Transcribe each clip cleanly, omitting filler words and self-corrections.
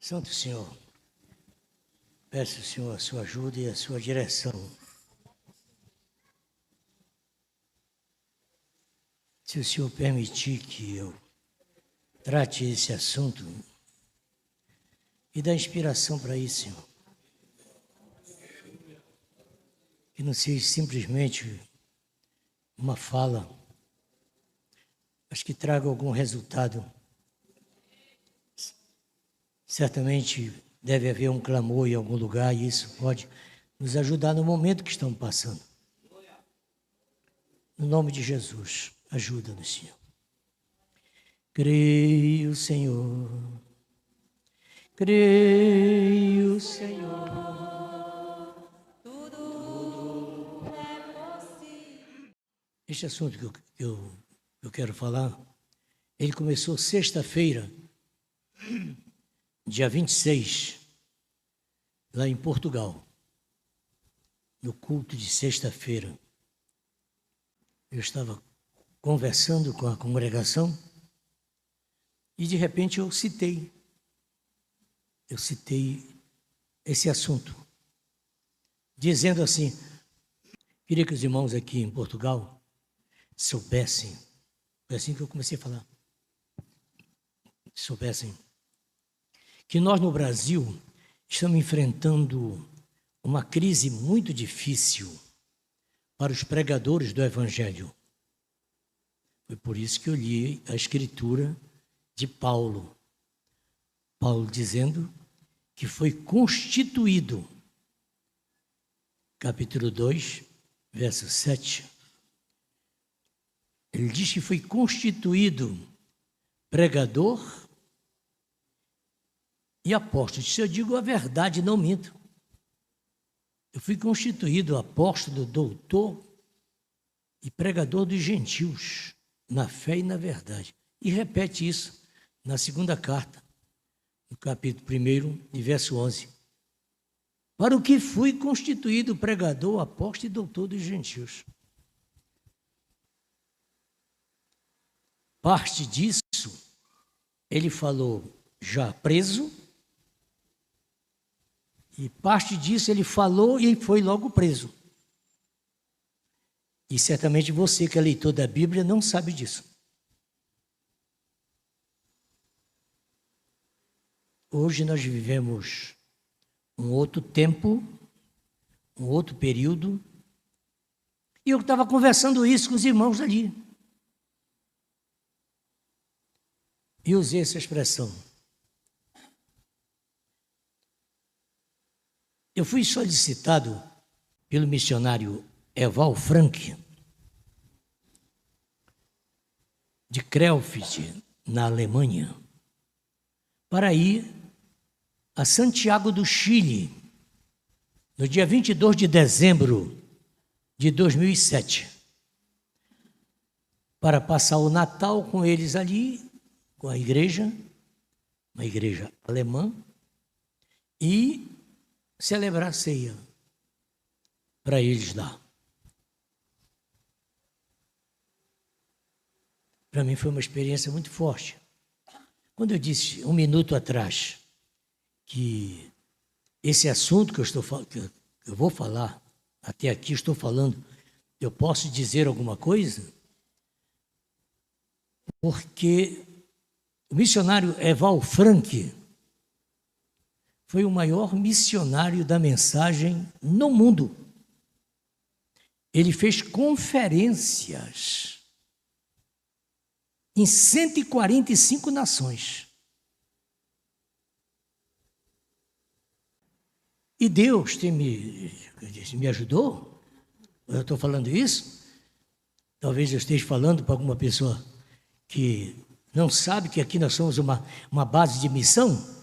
Santo Senhor, peço, Senhor, a sua ajuda e a sua direção. Se o Senhor permitir que eu trate esse assunto e dá inspiração para isso, Senhor. Que não seja simplesmente uma fala, mas que traga algum resultado. Certamente deve haver um clamor em algum lugar e isso pode nos ajudar no momento que estamos passando. No nome de Jesus, ajuda-nos, Senhor. Creio, Senhor. Creio, Senhor. Tudo é possível. Este assunto que eu quero falar, ele começou sexta-feira, dia 26, lá em Portugal, no culto de sexta-feira. Eu estava conversando com a congregação e, de repente, eu citei esse assunto, dizendo assim, queria que os irmãos aqui em Portugal soubessem, foi assim que eu comecei a falar, soubessem que nós no Brasil estamos enfrentando uma crise muito difícil para os pregadores do Evangelho. Foi por isso que eu li a escritura de Paulo. Paulo dizendo que foi constituído, capítulo 2, verso 7. Ele diz que foi constituído pregador e apóstolo. Se eu digo a verdade, não minto. Eu fui constituído apóstolo, doutor e pregador dos gentios, na fé e na verdade. E repete isso na segunda carta, no capítulo 1 e verso 11. Para o que fui constituído pregador, apóstolo e doutor dos gentios. Parte disso, ele falou já preso, e parte disso ele falou e foi logo preso. E certamente você que é leitor da Bíblia não sabe disso. Hoje nós vivemos um outro tempo, um outro período, e eu estava conversando isso com os irmãos ali. E usei essa expressão. Eu fui solicitado pelo missionário Eval Frank, de Krefeld, na Alemanha, para ir a Santiago do Chile, no dia 22 de dezembro de 2007, para passar o Natal com eles ali, com a igreja, uma igreja alemã, e celebrar a ceia para eles lá. Para mim foi uma experiência muito forte. Quando eu disse um minuto atrás que esse assunto que eu vou falar, até aqui estou falando, eu posso dizer alguma coisa? Porque o missionário Eval Frank foi o maior missionário da mensagem no mundo. Ele fez conferências em 145 nações. E Deus me ajudou. Eu estou falando isso. Talvez eu esteja falando para alguma pessoa que não sabe que aqui nós somos uma base de missão.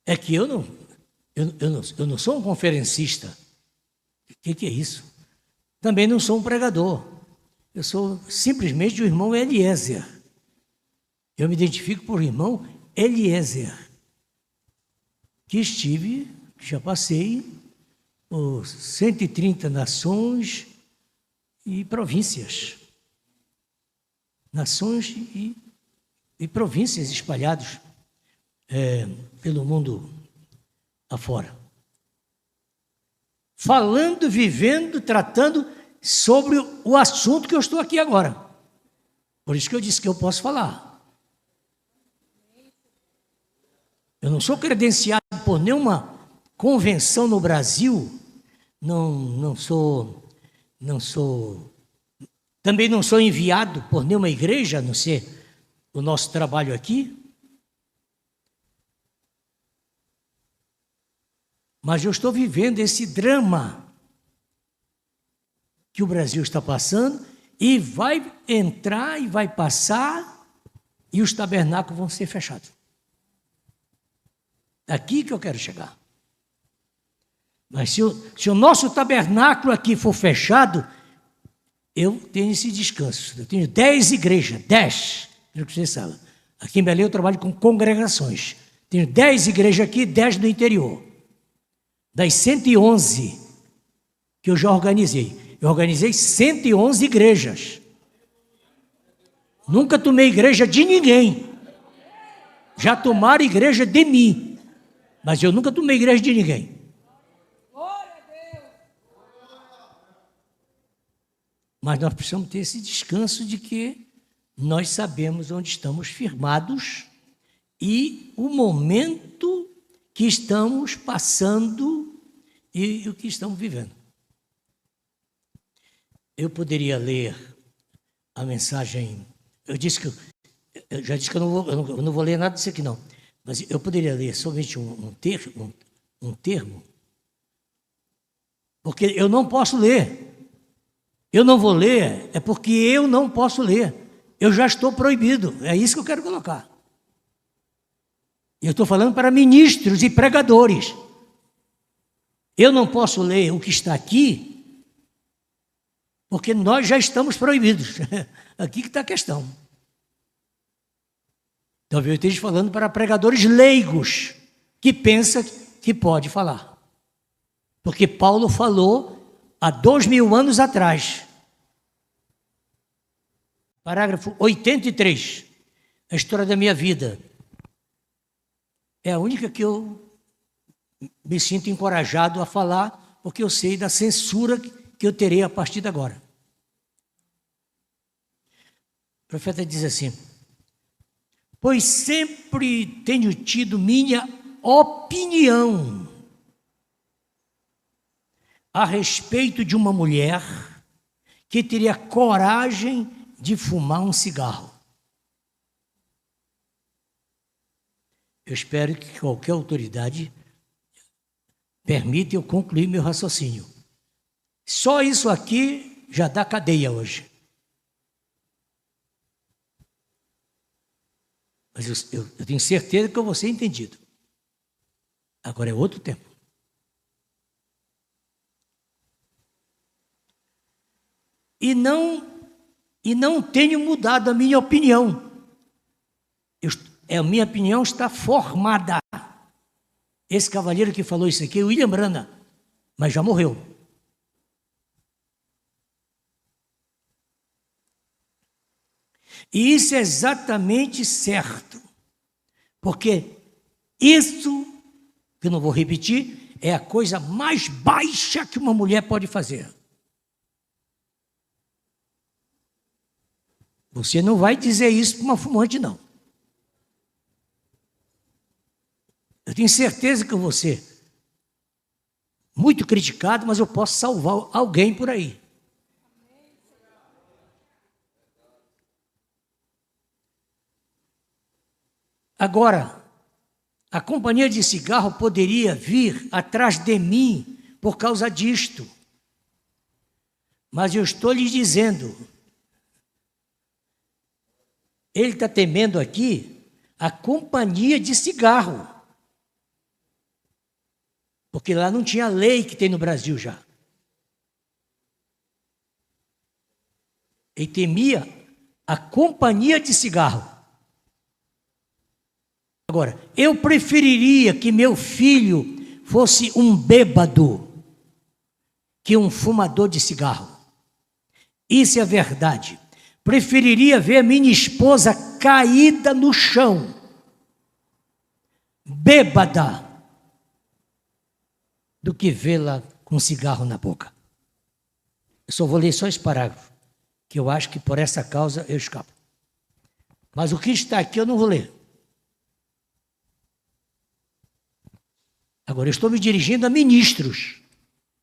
É que eu não sou um conferencista. O que é isso? Também não sou um pregador. Eu sou simplesmente o irmão Eliezer. Eu me identifico por irmão Eliezer, que já passei por 130 nações e províncias. Nações e províncias espalhadas pelo mundo afora. Falando, vivendo, tratando sobre o assunto que eu estou aqui agora. Por isso que eu disse que eu posso falar. Eu não sou credenciado por nenhuma convenção no Brasil, não sou, também não sou enviado por nenhuma igreja, a não ser o nosso trabalho aqui. Mas eu estou vivendo esse drama que o Brasil está passando e vai entrar e vai passar e os tabernáculos vão ser fechados. É aqui que eu quero chegar. Mas se o nosso tabernáculo aqui for fechado, eu tenho esse descanso. Eu tenho 10 igrejas, 10, pelo que você sabe. Aqui em Belém eu trabalho com congregações. Tenho 10 igrejas aqui, 10 no interior. Das 111 que eu já organizei. Eu organizei 111 igrejas. Nunca tomei igreja de ninguém. Já tomaram igreja de mim. Mas eu nunca tomei igreja de ninguém. Mas nós precisamos ter esse descanso de que nós sabemos onde estamos firmados e o momento que estamos passando e o que estamos vivendo. Eu poderia ler a mensagem. Eu já disse que eu não vou ler nada disso aqui, não. Mas eu poderia ler somente um termo, porque eu não posso ler. Eu não vou ler, é porque eu não posso ler. Eu já estou proibido, é isso que eu quero colocar. Eu estou falando para ministros e pregadores. Eu não posso ler o que está aqui, porque nós já estamos proibidos. Aqui que está a questão. Talvez eu esteja falando para pregadores leigos, que pensam que pode falar. Porque Paulo falou há 2000 anos atrás. Parágrafo 83. A história da minha vida. É a única que eu me sinto encorajado a falar, porque eu sei da censura que eu terei a partir de agora. O profeta diz assim: pois sempre tenho tido minha opinião a respeito de uma mulher que teria coragem de fumar um cigarro. Eu espero que qualquer autoridade permita eu concluir meu raciocínio. Só isso aqui já dá cadeia hoje. Mas eu tenho certeza que eu vou ser entendido. Agora é outro tempo. E não tenho mudado a minha opinião. A minha opinião está formada. Esse cavalheiro que falou isso aqui é William Branham, mas já morreu. E isso é exatamente certo, porque isso, que eu não vou repetir, é a coisa mais baixa que uma mulher pode fazer. Você não vai dizer isso para uma fumante, não. Eu tenho certeza que eu vou ser muito criticado, mas eu posso salvar alguém por aí. Agora, a companhia de cigarro poderia vir atrás de mim por causa disto. Mas eu estou lhe dizendo, ele está temendo aqui a companhia de cigarro. Porque lá não tinha a lei que tem no Brasil já. Ele temia a companhia de cigarro. Agora, eu preferiria que meu filho fosse um bêbado que um fumador de cigarro. Isso é verdade. Preferiria ver minha esposa caída no chão bêbada do que vê-la com um cigarro na boca. Eu só vou ler só esse parágrafo, que eu acho que por essa causa eu escapo. Mas o que está aqui eu não vou ler. Agora, eu estou me dirigindo a ministros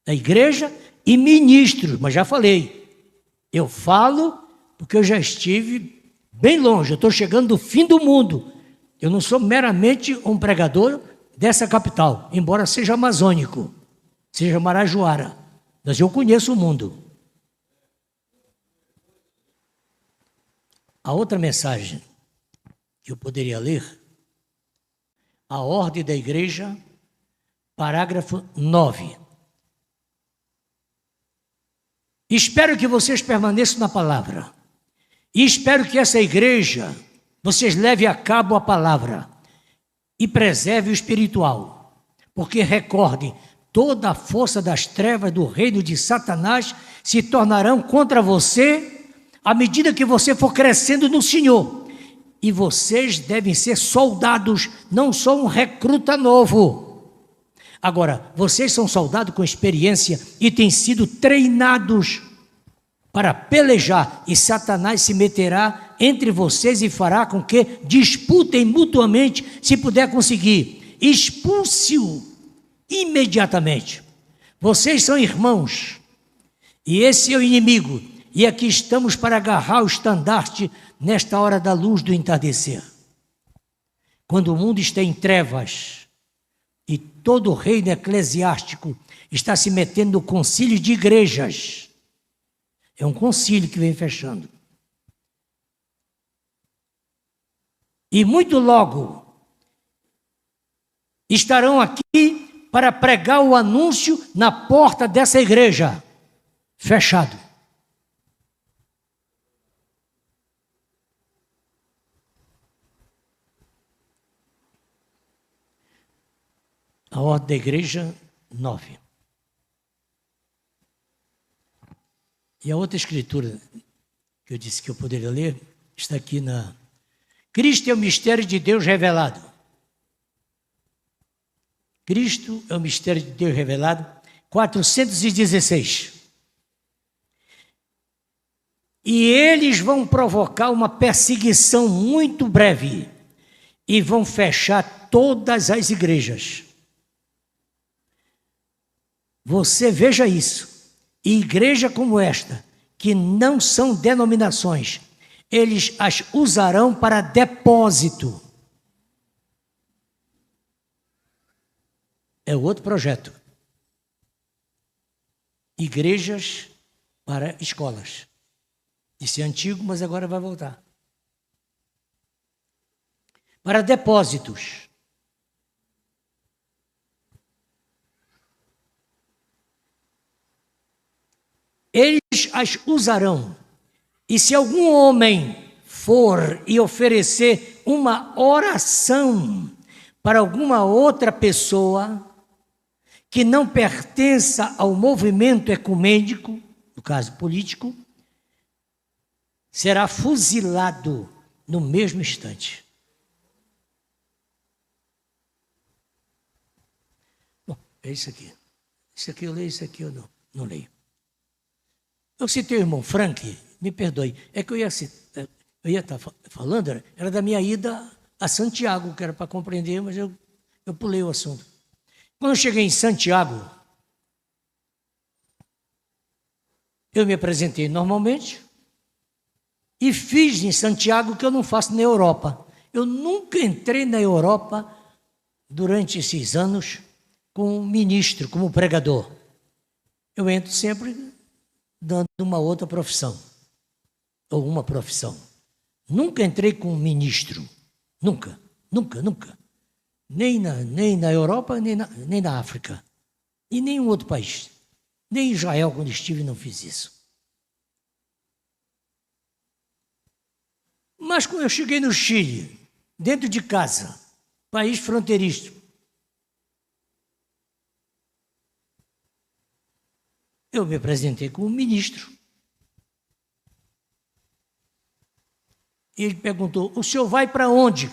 da igreja e ministros, mas já falei. Eu falo porque eu já estive bem longe, eu estou chegando do fim do mundo. Eu não sou meramente um pregador dessa capital, embora seja amazônico, seja marajoara, mas eu conheço o mundo. A outra mensagem que eu poderia ler, a ordem da igreja, parágrafo 9. Espero que vocês permaneçam na palavra. E espero que essa igreja, vocês levem a cabo a palavra e preserve o espiritual. Porque recordem, toda a força das trevas do reino de Satanás se tornarão contra você à medida que você for crescendo no Senhor. E vocês devem ser soldados, não só um recruta novo. Agora, vocês são soldados com experiência e têm sido treinados para pelejar, e Satanás se meterá entre vocês e fará com que disputem mutuamente, se puder conseguir. Expulse-o imediatamente. Vocês são irmãos, e esse é o inimigo, e aqui estamos para agarrar o estandarte nesta hora da luz do entardecer. Quando o mundo está em trevas, e todo o reino eclesiástico está se metendo no concílio de igrejas. É um concílio que vem fechando. E muito logo estarão aqui para pregar o anúncio na porta dessa igreja. Fechado. A ordem da igreja, 9. E a outra escritura que eu disse que eu poderia ler, está aqui na... Cristo é o mistério de Deus revelado. Cristo é o mistério de Deus revelado, 416. E eles vão provocar uma perseguição muito breve e vão fechar todas as igrejas. Você veja isso. E igreja como esta, que não são denominações, eles as usarão para depósito. É outro projeto. Igrejas para escolas. Isso é antigo, mas agora vai voltar. Para depósitos. Eles as usarão. E se algum homem for e oferecer uma oração para alguma outra pessoa que não pertença ao movimento ecumênico, no caso político, será fuzilado no mesmo instante. Bom, é isso aqui. Isso aqui eu leio, isso aqui eu não leio. Eu citei o irmão Frank, me perdoe, é que eu ia estar falando, era da minha ida a Santiago, que era para compreender, mas eu pulei o assunto. Quando eu cheguei em Santiago, eu me apresentei normalmente e fiz em Santiago o que eu não faço na Europa. Eu nunca entrei na Europa durante esses anos como ministro, como pregador. Eu entro sempre dando uma outra profissão, ou uma profissão. Nunca entrei como ministro, nunca. Nem na Europa, nem na África, e nem em outro país. Nem em Israel, quando estive, não fiz isso. Mas quando eu cheguei no Chile, dentro de casa, país fronteiriço, eu me apresentei como ministro. Ele perguntou, o senhor vai para onde?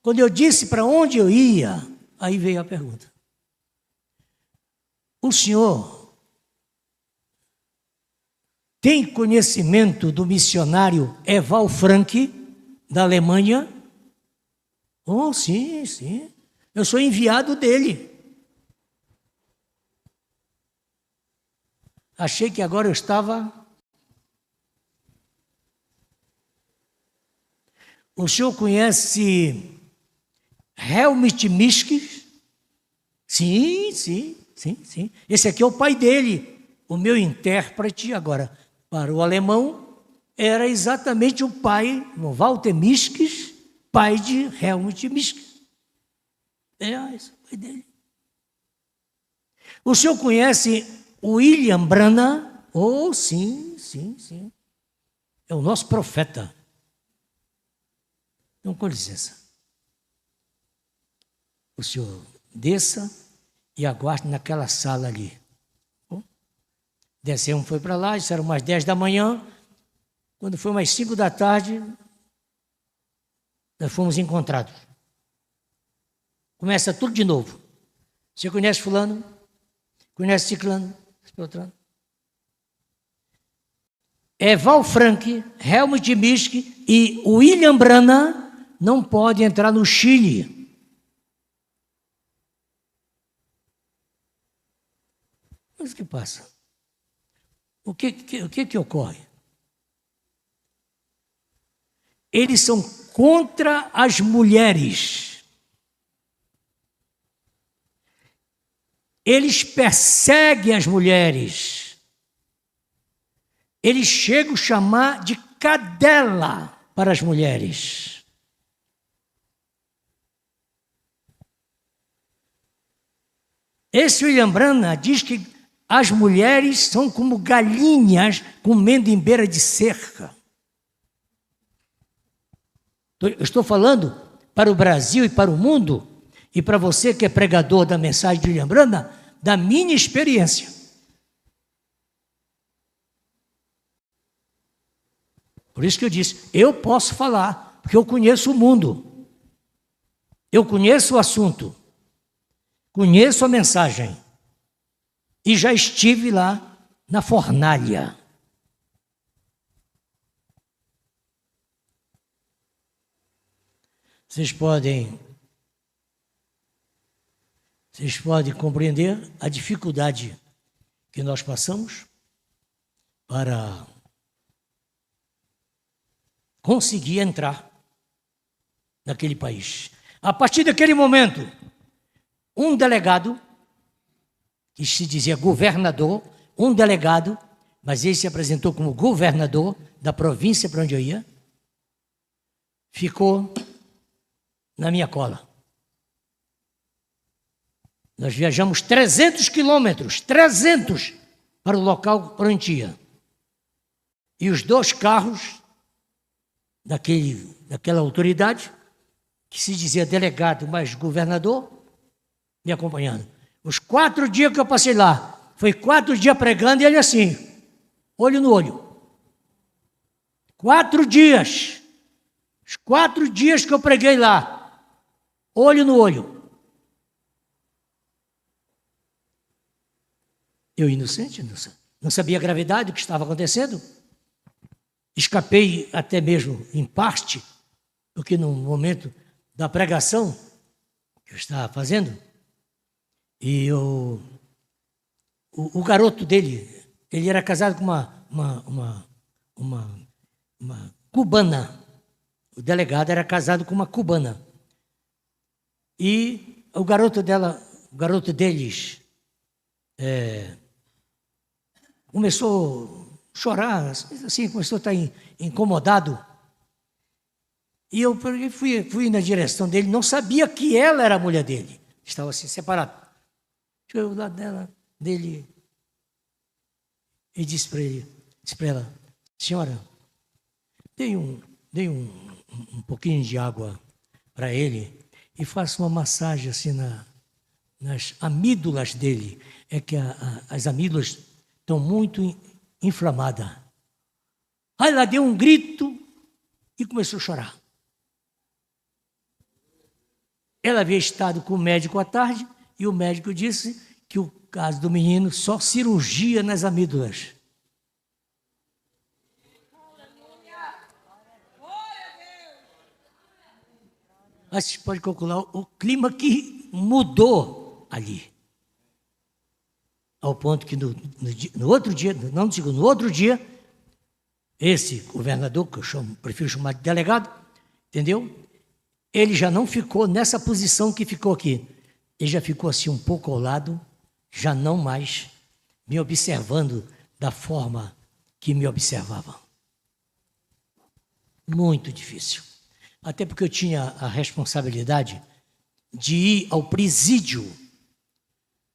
Quando eu disse para onde eu ia, Aí veio a pergunta. O senhor tem conhecimento do missionário Eval Frank, da Alemanha? Oh, sim, sim. Eu sou enviado dele. Achei que agora eu estava... O senhor conhece Helmut Mischke? Sim, sim, sim, sim. Esse aqui é o pai dele, o meu intérprete agora. Para o alemão, era exatamente o pai, o Walter Mischke, pai de Helmut Mischke. Esse é o pai dele. O senhor conhece William Branham? Oh, sim, sim, sim. É o nosso profeta. Então, com licença. O senhor desça e aguarde naquela sala ali. Bom, descemos, foi para lá, isso eram umas 10 da manhã. Quando foi umas 5 da tarde, nós fomos encontrados. Começa tudo de novo. Você conhece fulano? Conhece ciclano? Beltrano? Eval Frank, Helmut Mischke e William Branham não podem entrar no Chile. Mas o que passa? O que ocorre? Eles são contra as mulheres. Eles perseguem as mulheres. Eles chegam a chamar de cadela para as mulheres. Esse William Branham diz que as mulheres são como galinhas comendo em beira de cerca. Eu estou falando para o Brasil e para o mundo, e para você que é pregador da mensagem de William Branham, da minha experiência. Por isso que eu disse, eu posso falar, porque eu conheço o mundo. Eu conheço o assunto. Conheço a mensagem. E já estive lá na fornalha. Vocês podem compreender a dificuldade que nós passamos para conseguir entrar naquele país. A partir daquele momento, um delegado, que se dizia governador, um delegado, mas ele se apresentou como governador da província para onde eu ia, ficou na minha cola. Nós viajamos 300 quilômetros, 300, para o local para onde ia. E os 2 carros daquela autoridade, que se dizia delegado, mas governador, me acompanhando. Os 4 dias que eu passei lá, foi 4 dias pregando e ele assim, olho no olho. 4 dias. Os 4 dias que eu preguei lá, olho no olho. Eu inocente, não sabia a gravidade do que estava acontecendo. Escapei até mesmo em parte, porque no momento da pregação que eu estava fazendo, e o garoto dele, ele era casado com uma cubana. O delegado era casado com uma cubana. E o garoto deles, começou a chorar, assim, começou a estar incomodado. E eu fui na direção dele, não sabia que ela era a mulher dele. Estava assim, separado. Chegou ao lado dele, e disse para ela, senhora, dei um pouquinho de água para ele e faça uma massagem assim nas amígdalas dele. É que as amígdalas estão muito inflamadas. Aí ela deu um grito e começou a chorar. Ela havia estado com o médico à tarde e o médico disse que o caso do menino só cirurgia nas amígdalas. Mas você pode calcular o clima que mudou ali. Ao ponto que no outro dia, não no segundo, no outro dia, esse governador, que eu prefiro chamar de delegado, entendeu? Ele já não ficou nessa posição que ficou aqui. Ele já ficou assim um pouco ao lado, já não mais me observando da forma que me observava. Muito difícil. Até porque eu tinha a responsabilidade de ir ao presídio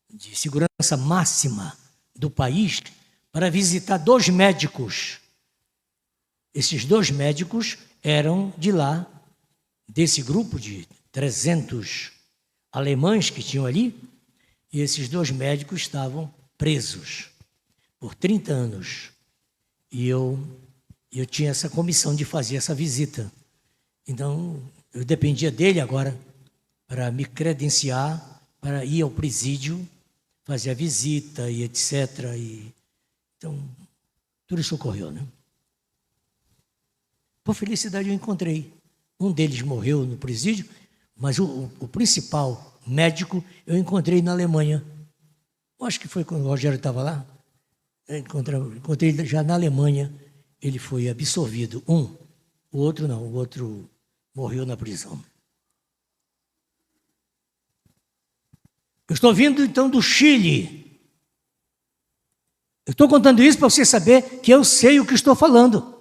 de segurança máxima do país para visitar 2 médicos. Esses 2 médicos eram de lá, desse grupo de 300 alemães que tinham ali, e esses 2 médicos estavam presos por 30 anos. E eu tinha essa comissão de fazer essa visita. Então, eu dependia dele agora para me credenciar, para ir ao presídio, fazer a visita e etc. Então, tudo isso ocorreu, né? Por felicidade, eu encontrei. Um deles morreu no presídio, mas o principal médico eu encontrei na Alemanha. Eu acho que foi quando o Rogério estava lá. Eu encontrei ele já na Alemanha. Ele foi absolvido. O outro não, o outro morreu na prisão. Eu estou vindo então do Chile. Eu estou contando isso para você saber que eu sei o que estou falando.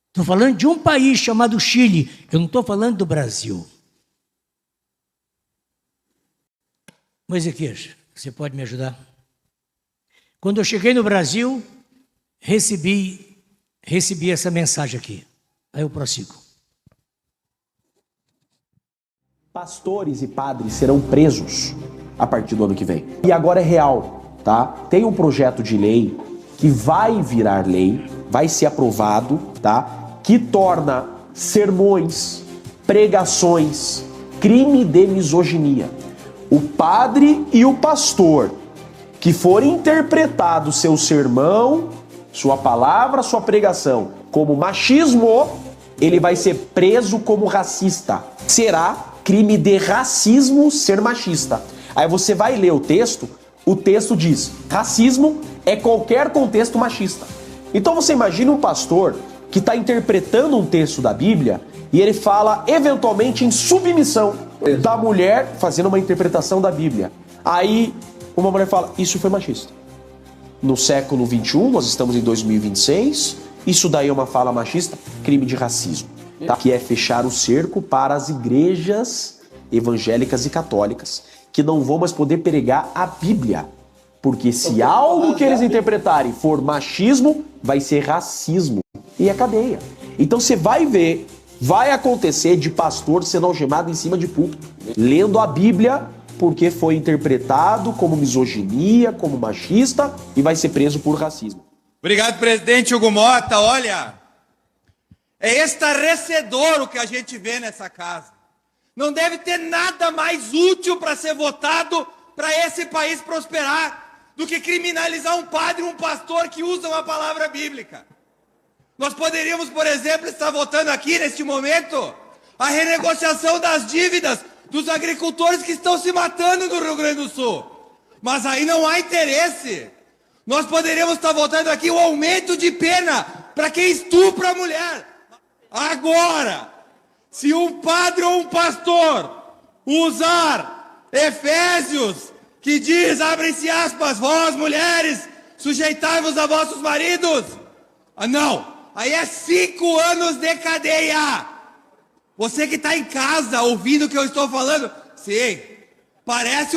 Estou falando de um país chamado Chile. Eu não estou falando do Brasil. Moisés, você pode me ajudar? Quando eu cheguei no Brasil, recebi essa mensagem aqui. Aí eu prossigo. Pastores e padres serão presos a partir do ano que vem. E agora é real, tá? Tem um projeto de lei que vai virar lei, vai ser aprovado, tá? Que torna sermões, pregações, crime de misoginia. O padre e o pastor que for interpretado seu sermão, sua palavra, sua pregação como machismo, ele vai ser preso como racista. Será crime de racismo ser machista. Aí você vai ler o texto diz: racismo é qualquer contexto machista. Então você imagina um pastor que está interpretando um texto da Bíblia e ele fala eventualmente em submissão da mulher fazendo uma interpretação da Bíblia. Aí uma mulher fala: isso foi machista. No século 21, nós estamos em 2026, isso daí é uma fala machista, crime de racismo, tá? Que é fechar o cerco para as igrejas evangélicas e católicas, que não vão mais poder pregar a Bíblia. Porque se algo que eles interpretarem for machismo, vai ser racismo. E é cadeia. Então você vai ver, vai acontecer de pastor sendo algemado em cima de púlpito, lendo a Bíblia, porque foi interpretado como misoginia, como machista, e vai ser preso por racismo. Obrigado, presidente Hugo Mota. Olha, é estarrecedor o que a gente vê nessa casa. Não deve ter nada mais útil para ser votado para esse país prosperar do que criminalizar um padre e um pastor que usam a palavra bíblica. Nós poderíamos, por exemplo, estar votando aqui, neste momento, a renegociação das dívidas dos agricultores que estão se matando no Rio Grande do Sul. Mas aí não há interesse. Nós poderíamos estar votando aqui o aumento de pena para quem estupra a mulher. Agora, se um padre ou um pastor usar Efésios, que diz, abrem-se aspas, vós mulheres, sujeitai-vos a vossos maridos. Ah, não. Aí é 5 anos de cadeia. Você que está em casa ouvindo o que eu estou falando, sim, parece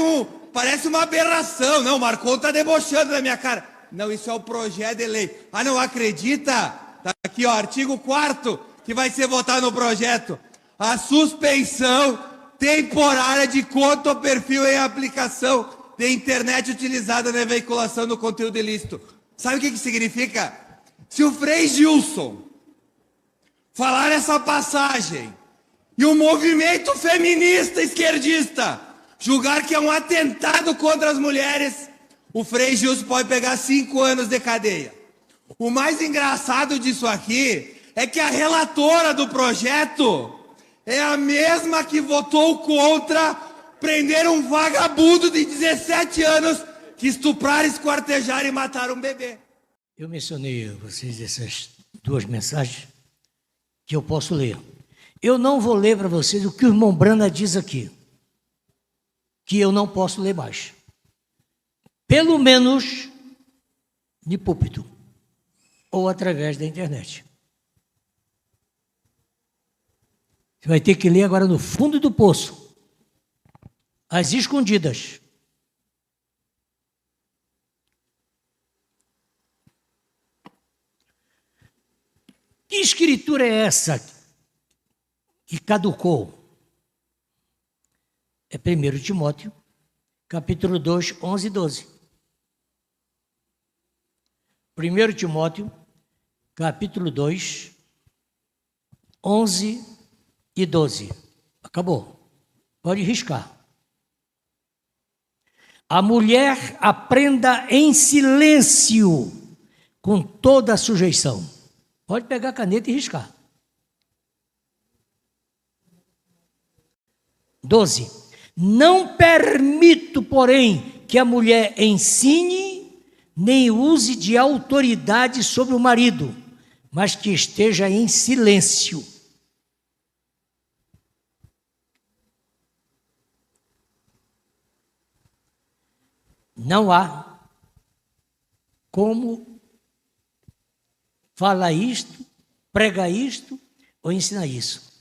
uma aberração. Não, o Marcon está debochando na minha cara. Não, isso é o projeto de lei. Ah, não acredita? Está aqui, ó, artigo 4º, que vai ser votado no projeto. A suspensão temporária de conta ou perfil em aplicação de internet utilizada na veiculação do conteúdo ilícito. Sabe o que significa? Se o Frei Gilson falar essa passagem E o movimento feminista esquerdista julgar que é um atentado contra as mulheres, o Frei Gilson pode pegar 5 anos de cadeia. O mais engraçado disso aqui é que a relatora do projeto é a mesma que votou contra prender um vagabundo de 17 anos que estuprar, esquartejar e matar um bebê. Eu mencionei a vocês essas 2 mensagens que eu posso ler. Eu não vou ler para vocês o que o irmão Brana diz aqui, que eu não posso ler mais. Pelo menos de púlpito ou através da internet. Você vai ter que ler agora no fundo do poço, às escondidas. Que escritura é essa que caducou? É 1 Timóteo, capítulo 2, 11 e 12. 1 Timóteo, capítulo 2, 11 e 12. Acabou. Pode riscar. A mulher aprenda em silêncio, com toda a sujeição. Pode pegar a caneta e riscar. 12. Não permito, porém, que a mulher ensine, nem use de autoridade sobre o marido, mas que esteja em silêncio. Não há como falar isto, pregar isto ou ensinar isso.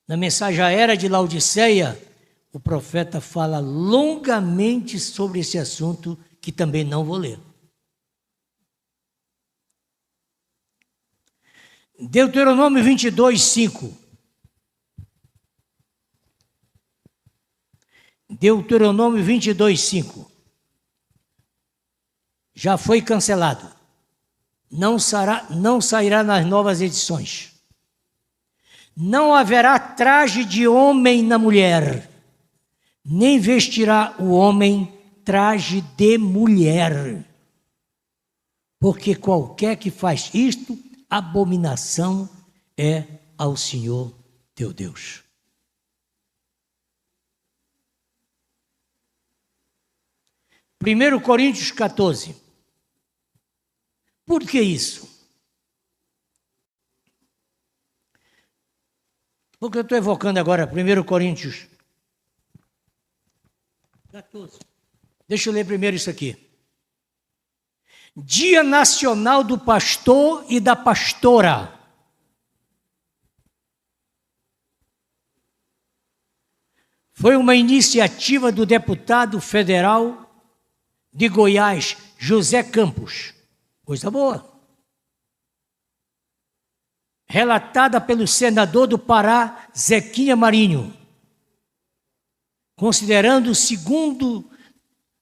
Na mensagem à era de Laodiceia, o profeta fala longamente sobre esse assunto, que também não vou ler. Deuteronômio 22, 5. Deuteronômio 22, 5. Já foi cancelado. Não sairá nas novas edições. Não haverá traje de homem na mulher, nem vestirá o homem traje de mulher. Porque qualquer que faz isto, abominação é ao Senhor teu Deus. Primeiro Coríntios 14. Por que isso? Porque eu estou evocando agora 1 Coríntios 14. Deixa eu ler primeiro isso aqui. Dia Nacional do Pastor e da Pastora. Foi uma iniciativa do deputado federal de Goiás, José Campos. Coisa boa. Relatada pelo senador do Pará, Zequinha Marinho. Considerando o 2º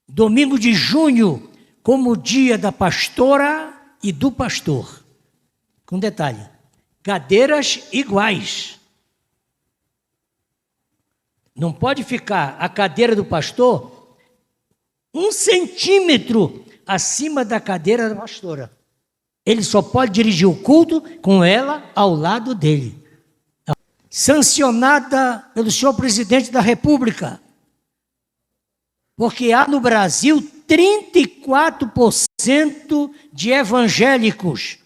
domingo de junho como o dia da pastora e do pastor. Com detalhe, cadeiras iguais. Não pode ficar a cadeira do pastor 1 centímetro acima da cadeira da pastora. Ele só pode dirigir o culto com ela ao lado dele. Sancionada pelo senhor presidente da República. Porque há no Brasil 34% de evangélicos,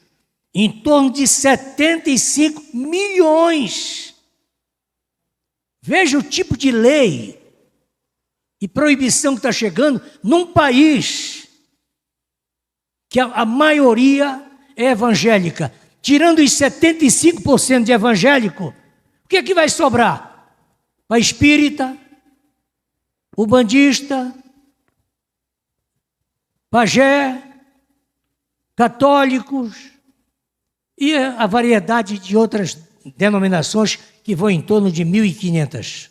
em torno de 75 milhões. Veja o tipo de lei e proibição que está chegando num país que a maioria é evangélica. Tirando os 75% de evangélico, o que é que vai sobrar? Para espírita, ubandista, pajé, católicos e a variedade de outras denominações que vão em torno de 1.500.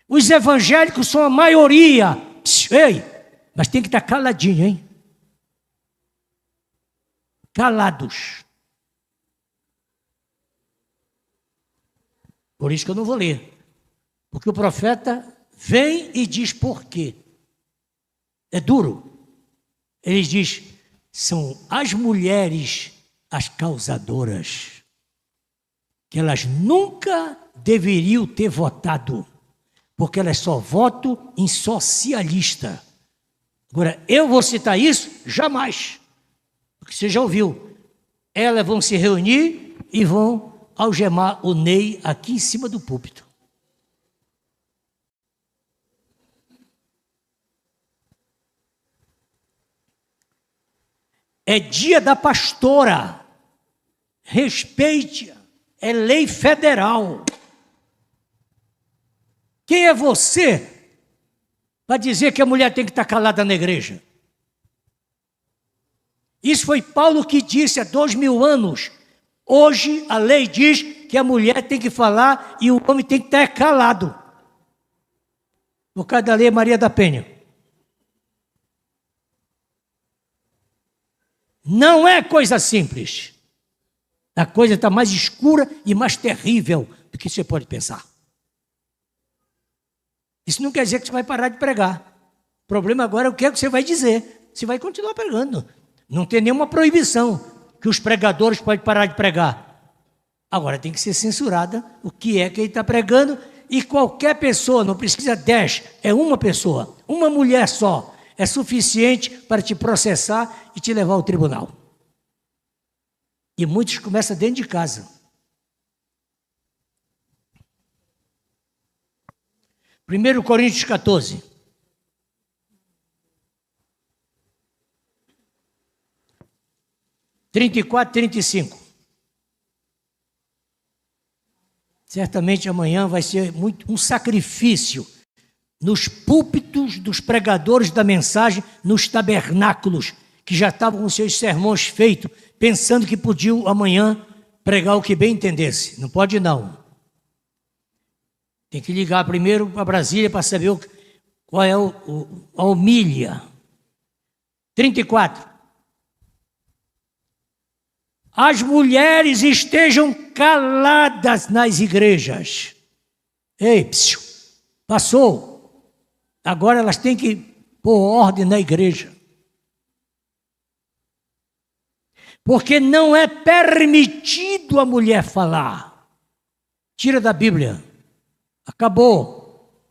Os evangélicos são a maioria. Ei, mas tem que estar caladinho, hein? Calados. Por isso que eu não vou ler. Porque o profeta vem e diz por quê. É duro. Ele diz, são as mulheres as causadoras, que elas nunca deveriam ter votado, porque elas só votam em socialista. Agora, eu vou citar isso? Jamais. Porque você já ouviu. Elas vão se reunir e vão algemar o Ney aqui em cima do púlpito. É dia da pastora. Respeite-a. É lei federal. Quem é você para dizer que a mulher tem que estar calada na igreja? Isso foi Paulo que disse há 2000 anos. Hoje a lei diz que a mulher tem que falar e o homem tem que estar calado. Por causa da lei Maria da Penha. Não é coisa simples. A coisa está mais escura e mais terrível do que você pode pensar. Isso não quer dizer que você vai parar de pregar. O problema agora é o que você vai dizer. Você vai continuar pregando. Não tem nenhuma proibição que os pregadores podem parar de pregar. Agora tem que ser censurada o que é que ele está pregando. E qualquer pessoa, não precisa 10, é uma pessoa, uma mulher só. É suficiente para te processar e te levar ao tribunal. E muitos começam dentro de casa. 1 Coríntios 14. (34 e 35). Certamente amanhã vai ser um sacrifício nos púlpitos dos pregadores da mensagem, nos tabernáculos, que já estavam com seus sermões feitos, pensando que podiam amanhã pregar o que bem entendesse. Não pode não. Tem que ligar primeiro para Brasília para saber qual é a homília. 34. As mulheres estejam caladas nas igrejas. Ei, psiu, passou. Agora elas têm que pôr ordem na igreja. Porque não é permitido a mulher falar. Tira da Bíblia. Acabou.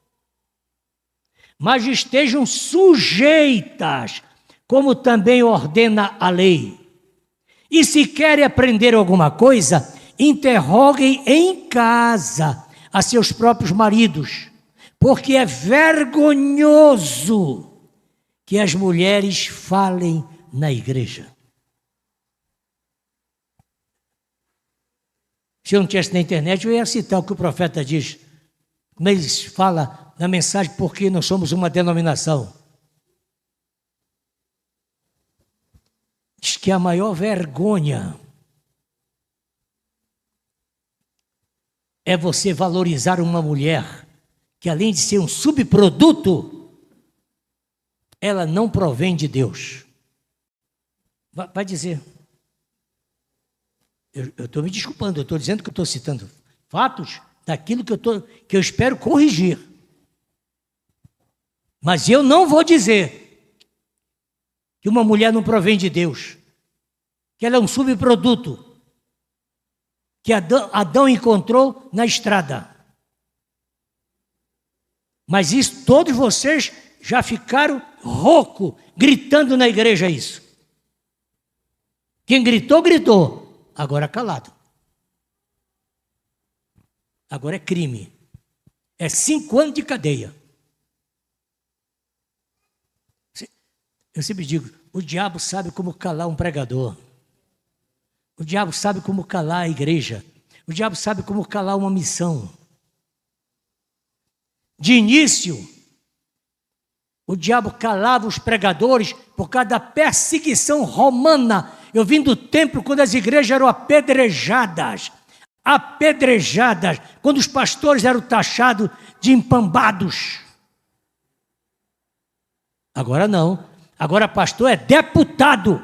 Mas estejam sujeitas, como também ordena a lei. E se querem aprender alguma coisa, interroguem em casa a seus próprios maridos, porque é vergonhoso que as mulheres falem na igreja. Se eu não tivesse na internet, eu ia citar o que o profeta diz. Como ele fala na mensagem, porque nós somos uma denominação. Diz que a maior vergonha é você valorizar uma mulher que, além de ser um subproduto, ela não provém de Deus. Vai dizer. Eu estou me desculpando, eu estou dizendo que eu estou citando fatos daquilo que eu espero corrigir. Mas eu não vou dizer que uma mulher não provém de Deus, que ela é um subproduto que Adão encontrou na estrada. Mas isso, todos vocês já ficaram rouco, gritando na igreja isso. Quem gritou, gritou. Agora calado. Agora é crime. É 5 anos de cadeia. Eu sempre digo, o diabo sabe como calar um pregador. O diabo sabe como calar a igreja. O diabo sabe como calar uma missão. De início, o diabo calava os pregadores por causa da perseguição romana. Eu vim do templo quando as igrejas eram apedrejadas. Apedrejadas. Quando os pastores eram taxados de empambados. Agora não. Agora pastor é deputado.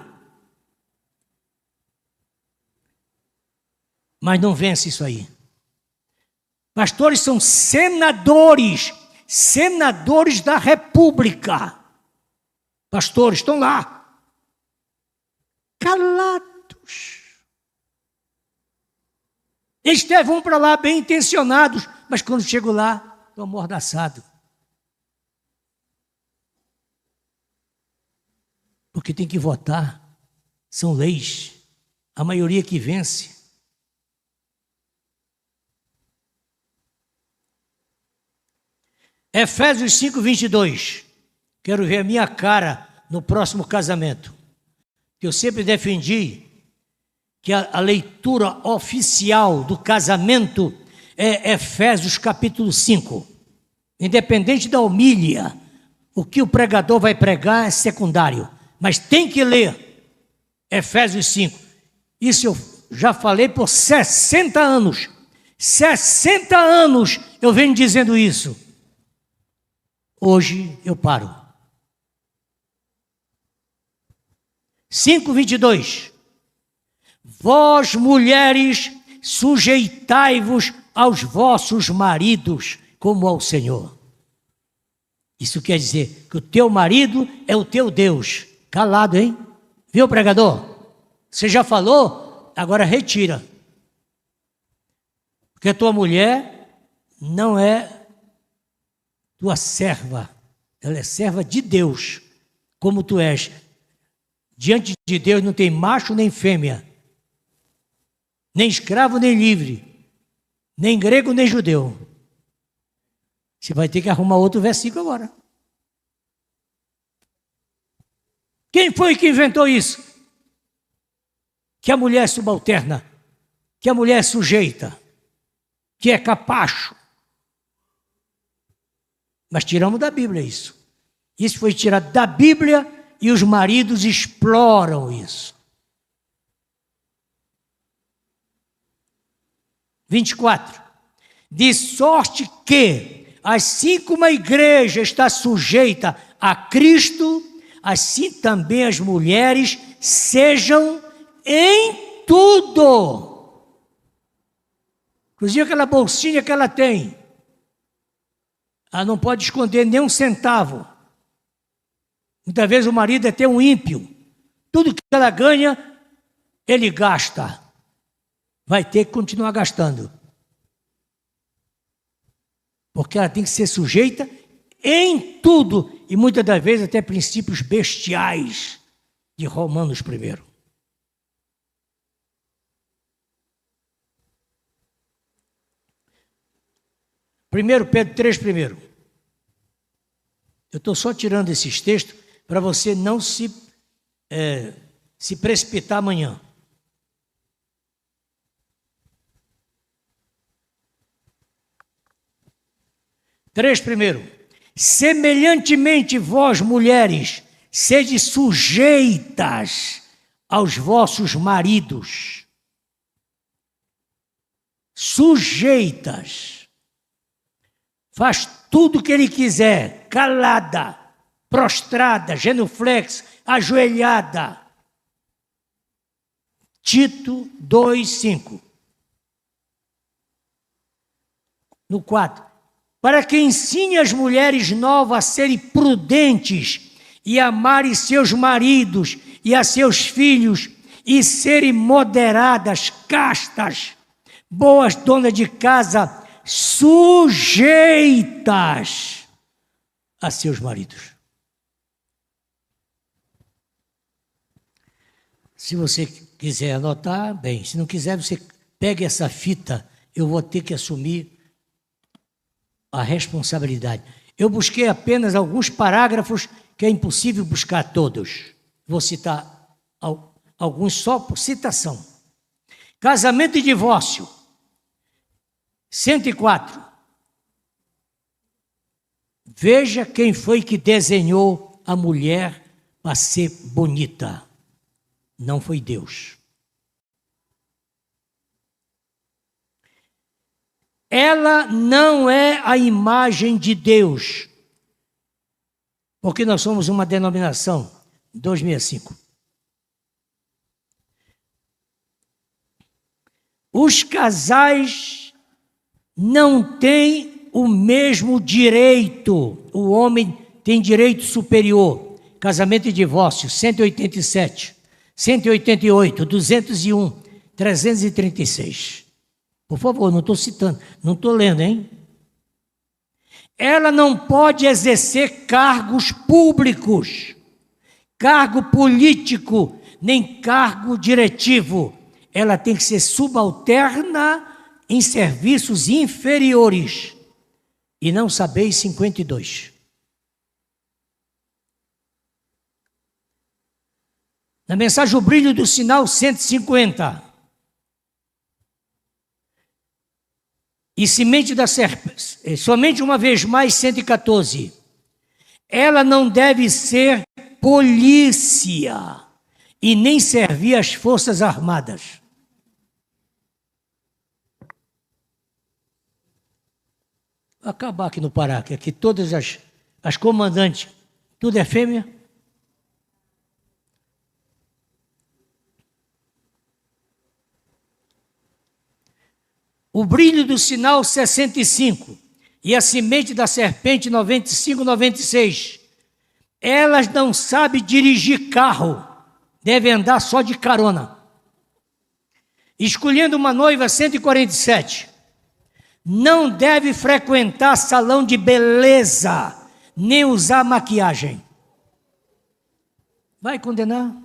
Mas não vence isso aí. Pastores são senadores, senadores da República. Pastores estão lá, calados. Eles até vão para lá bem intencionados, mas quando chegam lá, estão amordaçados. Porque tem que votar, são leis, a maioria que vence. Efésios 5, 22. Quero ver a minha cara no próximo casamento. Eu sempre defendi que a leitura oficial do casamento é Efésios capítulo 5. Independente da homília, o que o pregador vai pregar é secundário. Mas tem que ler Efésios 5. Isso eu já falei por 60 anos. 60 anos eu venho dizendo isso. Hoje eu paro. 5:22. Vós, mulheres, sujeitai-vos aos vossos maridos, como ao Senhor. Isso quer dizer que o teu marido é o teu Deus. Calado, hein? Viu, pregador? Você já falou? Agora retira. Porque a tua mulher não é tua serva, ela é serva de Deus, como tu és. Diante de Deus não tem macho nem fêmea, nem escravo nem livre, nem grego nem judeu. Você vai ter que arrumar outro versículo agora. Quem foi que inventou isso? Que a mulher é subalterna, que a mulher é sujeita, que é capacho. Mas tiramos da Bíblia isso. Isso foi tirado da Bíblia e os maridos exploram isso. 24. De sorte que, assim como a igreja está sujeita a Cristo, assim também as mulheres sejam em tudo. Inclusive aquela bolsinha que ela tem. Ela não pode esconder nem um centavo. Muitas vezes o marido é até um ímpio. Tudo que ela ganha, ele gasta. Vai ter que continuar gastando. Porque ela tem que ser sujeita em tudo. E muitas das vezes até princípios bestiais de Romanos I. Primeiro Pedro 3, primeiro. Eu estou só tirando esses textos para você não se precipitar amanhã. Três primeiro. Semelhantemente vós, mulheres, sede sujeitas aos vossos maridos. Sujeitas. Faz tudo o que ele quiser, calada, prostrada, genuflexa, ajoelhada. Tito 2:5. No 4. Para que ensine as mulheres novas a serem prudentes e amarem seus maridos e a seus filhos e serem moderadas, castas, boas donas de casa, sujeitas a seus maridos. Se você quiser anotar, bem. Se não quiser, você pega essa fita. Eu vou ter que assumir a responsabilidade. Eu busquei apenas alguns parágrafos que é impossível buscar todos. Vou citar alguns só por citação. Casamento e divórcio. 104. Veja quem foi que desenhou a mulher para ser bonita. Não foi Deus. Ela não é a imagem de Deus. Porque nós somos uma denominação 265. Os casais não tem o mesmo direito. O homem tem direito superior. Casamento e divórcio, 187, 188, 201, 336. Por favor, não estou citando, não estou lendo, hein? Ela não pode exercer cargos públicos, cargo político, nem cargo diretivo. Ela tem que ser subalterna em serviços inferiores. E não sabeis 52. Na mensagem O Brilho do Sinal 150. E semente da serpente, somente uma vez mais 114. Ela não deve ser polícia e nem servir às Forças Armadas. Vou acabar aqui no Pará, que aqui todas as comandantes, tudo é fêmea. O brilho do sinal 65 e a semente da serpente 95, 96. Elas não sabem dirigir carro, devem andar só de carona. Escolhendo uma noiva 147. Não deve frequentar salão de beleza, nem usar maquiagem. Vai condenar?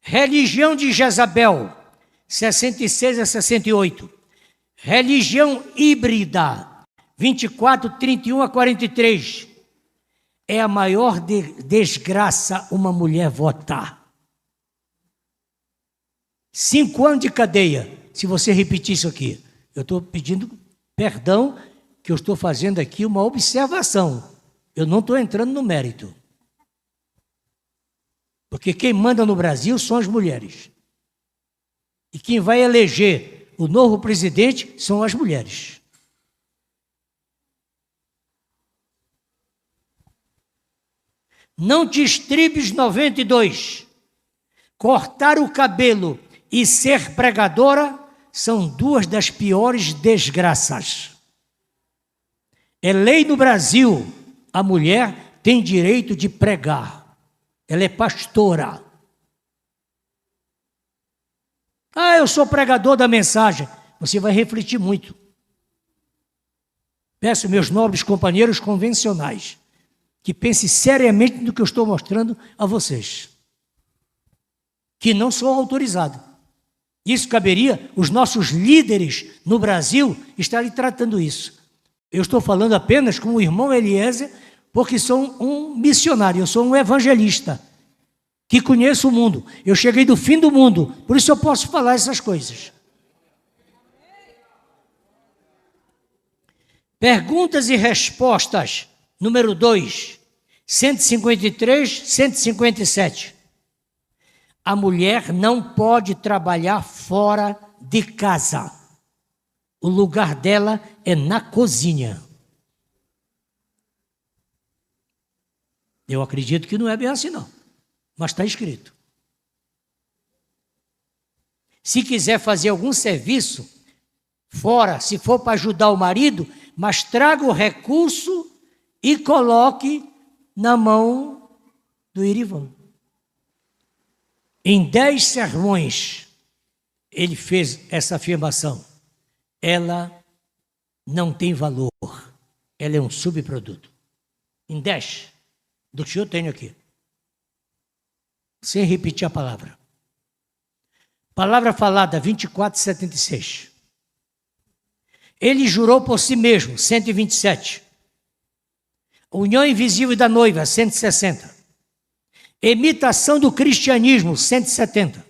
Religião de Jezabel, 66 a 68. Religião híbrida, 24, 31 a 43. É a maior desgraça uma mulher votar. 5 anos de cadeia, se você repetir isso aqui. Eu estou pedindo perdão, que eu estou fazendo aqui uma observação. Eu não estou entrando no mérito. Porque quem manda no Brasil são as mulheres. E quem vai eleger o novo presidente são as mulheres. Não te estribes 92. Cortar o cabelo e ser pregadora são 2 das piores desgraças. É lei no Brasil, a mulher tem direito de pregar. Ela é pastora. Ah, eu sou pregador da mensagem. Você vai refletir muito. Peço meus nobres companheiros convencionais que pensem seriamente no que eu estou mostrando a vocês. Que não sou autorizado. Isso caberia os nossos líderes no Brasil estarem tratando isso. Eu estou falando apenas com o irmão Eliezer, porque sou um missionário, eu sou um evangelista, que conheço o mundo. Eu cheguei do fim do mundo, por isso eu posso falar essas coisas. Perguntas e respostas, número 2, 153, 157. A mulher não pode trabalhar fora de casa. O lugar dela é na cozinha. Eu acredito que não é bem assim, não. Mas está escrito. Se quiser fazer algum serviço fora, se for para ajudar o marido, mas traga o recurso e coloque na mão do Irivan. Em 10 sermões, ele fez essa afirmação. Ela não tem valor. Ela é um subproduto. Em 10, do que eu tenho aqui. Sem repetir a palavra. Palavra falada, 24:76. Ele jurou por si mesmo, 127. União invisível da noiva, 160. Imitação do cristianismo, 170.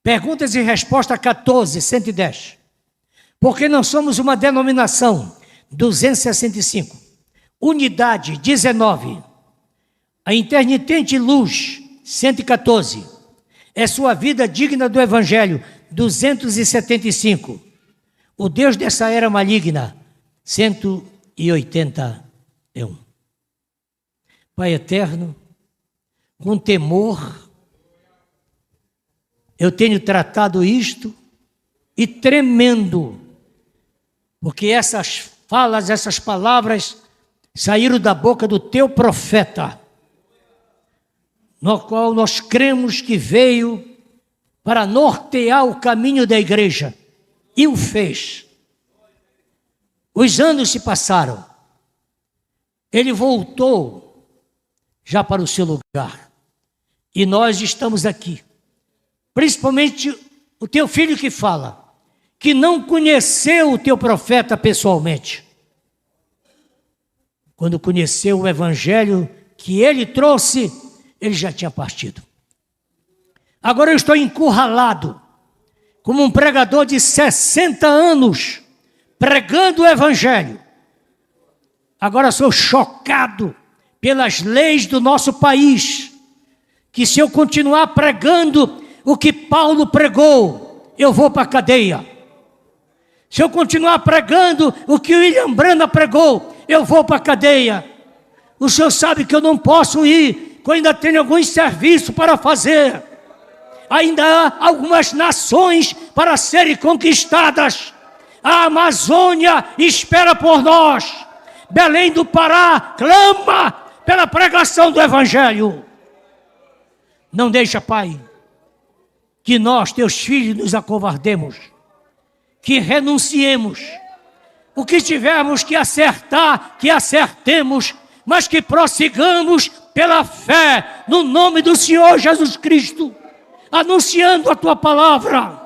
Perguntas e respostas, 14, 110. Porque não somos uma denominação, 265. Unidade, 19. A intermitente luz, 114. É sua vida digna do Evangelho, 275. O Deus dessa era maligna, 181. Pai eterno, com temor, eu tenho tratado isto e tremendo Porque essas falas, essas palavras saíram da boca do teu profeta, no qual nós cremos que veio para nortear o caminho da igreja, e o fez. Os anos se passaram, ele voltou já para o seu lugar, e nós estamos aqui, principalmente o teu filho que fala, que não conheceu o teu profeta pessoalmente. Quando conheceu o evangelho que ele trouxe, ele já tinha partido. Agora eu estou encurralado, como um pregador de 60 anos, pregando o evangelho. Agora sou chocado pelas leis do nosso país, que se eu continuar pregando o que Paulo pregou, eu vou para a cadeia. Se eu continuar pregando o que William Branham pregou, eu vou para a cadeia. O senhor sabe que eu não posso ir, que eu ainda tenho alguns serviços para fazer. Ainda há algumas nações para serem conquistadas. A Amazônia espera por nós. Belém do Pará clama pela pregação do evangelho. Não deixa, Pai, que nós, teus filhos, nos acovardemos, que renunciemos, o que tivermos que acertar, que acertemos, mas que prossigamos pela fé no nome do Senhor Jesus Cristo, anunciando a tua palavra,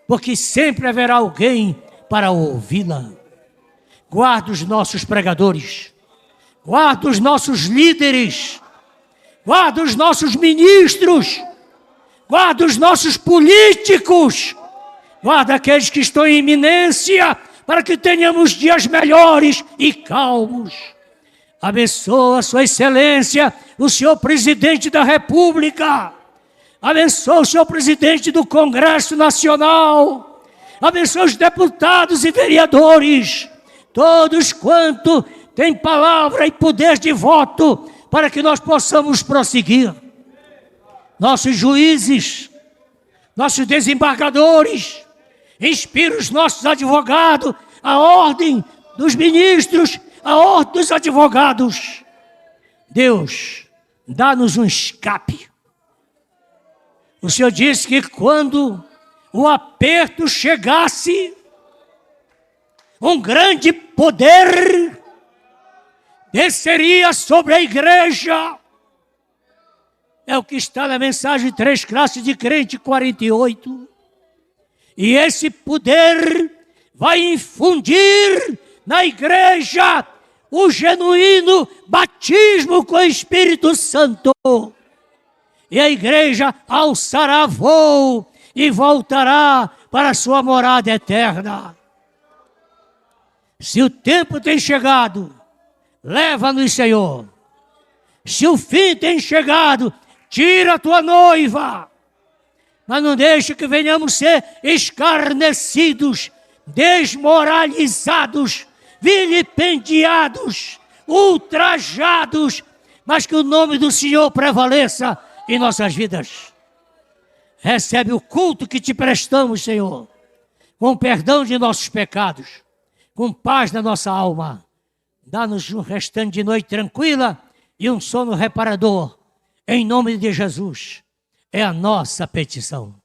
porque sempre haverá alguém para ouvi-la. Guarda os nossos pregadores, guarda os nossos líderes, guarda os nossos ministros, guarda os nossos políticos, guarda aqueles que estão em iminência, para que tenhamos dias melhores e calmos. Abençoa Sua Excelência, o Senhor Presidente da República. Abençoa o Senhor Presidente do Congresso Nacional. Abençoa os deputados e vereadores, todos quanto têm palavra e poder de voto, para que nós possamos prosseguir. Nossos juízes, nossos desembargadores, inspira os nossos advogados, a ordem dos ministros, a ordem dos advogados. Deus, dá-nos um escape. O Senhor disse que quando o aperto chegasse, um grande poder desceria sobre a igreja. É o que está na mensagem 3 classes de crente 48. E esse poder vai infundir na igreja o genuíno batismo com o Espírito Santo. E a igreja alçará voo e voltará para a sua morada eterna. Se o tempo tem chegado, leva-nos, Senhor. Se o fim tem chegado, tira a tua noiva. Mas não deixe que venhamos ser escarnecidos, desmoralizados, vilipendiados, ultrajados, mas que o nome do Senhor prevaleça em nossas vidas. Recebe o culto que te prestamos, Senhor, com perdão de nossos pecados, com paz na nossa alma. Dá-nos um restante de noite tranquila e um sono reparador. Em nome de Jesus, é a nossa petição.